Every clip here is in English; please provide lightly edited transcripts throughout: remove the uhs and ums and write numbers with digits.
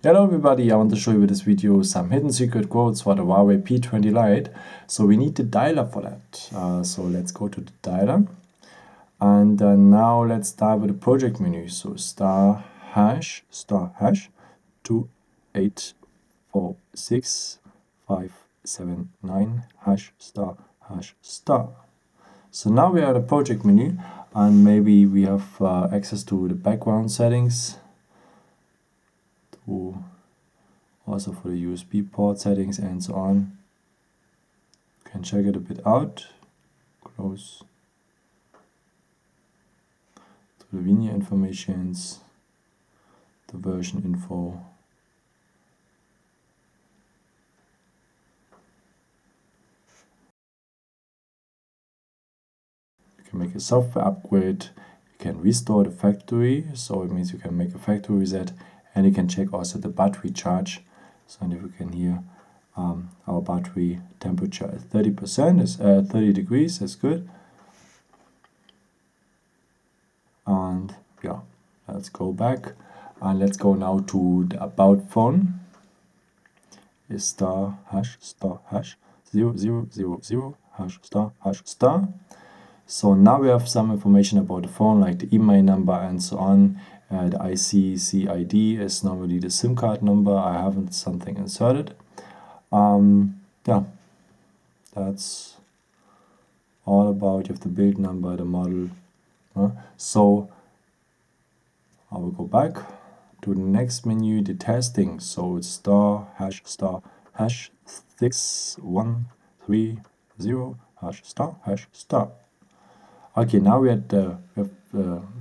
Hello everybody, I want to show you with this video some hidden secret codes for the Huawei P20 Lite. So we need the dialer for that. So let's go to the dialer. And now let's start with the project menu. So star hash 2846579 hash star. So now we are at the project menu, and maybe we have access to the background settings, also for the USB port settings and so on. You can check it a bit out. Close to the linear informations, the version info. You can make a software upgrade. You can restore the factory, so it means you can make a factory reset, and you can check also the battery charge. So if you can hear our battery temperature at 30%, is 30 degrees, that's good. And yeah, let's go back and let's go now to the about phone. Is star hash 0000 hash star. So now we have some information about the phone, like the email number and so on. The ICCID is normally the SIM card number. I haven't something inserted. Yeah, that's all about. You have the build number, the model. So I will go back to the next menu, the testing. So it's star hash 6130 hash star. Okay, now we have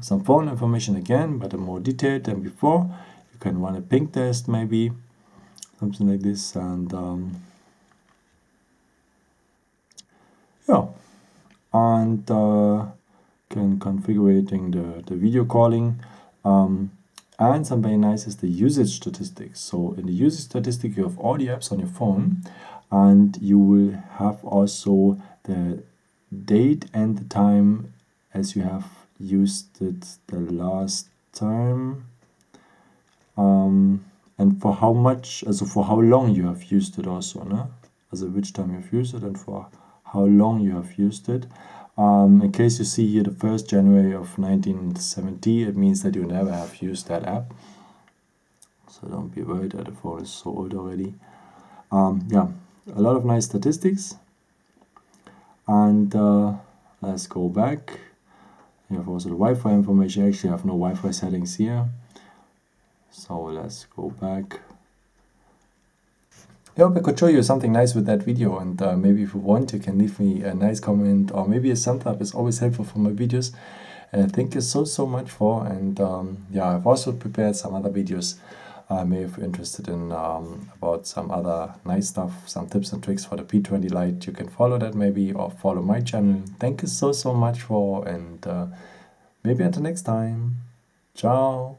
some phone information again, but more detailed than before. You can run a ping test, maybe something like this, and yeah, and can configuring the video calling. And some very nice is the usage statistics. So in the usage statistic, you have all the apps on your phone, and you will have also the date and the time as you have used it the last time, and for how much, also for how long you have used it also, no? Also which time you have used it and for how long you have used it. In case you see here the 1st January of 1970, it means that you never have used that app. So don't be worried that the phone is so old already. Yeah, a lot of nice statistics. And let's go back. You have also the Wi-Fi information. Actually, I have no Wi-Fi settings here. So let's go back. I hope I could show you something nice with that video, and maybe if you want, you can leave me a nice comment, or maybe a thumbs up is always helpful for my videos. Thank you so much for, and yeah, I've also prepared some other videos. Maybe if you're interested in about some other nice stuff, some tips and tricks for the P20 Lite, you can follow that maybe, or follow my channel. Thank you so much for, and maybe until next time. Ciao.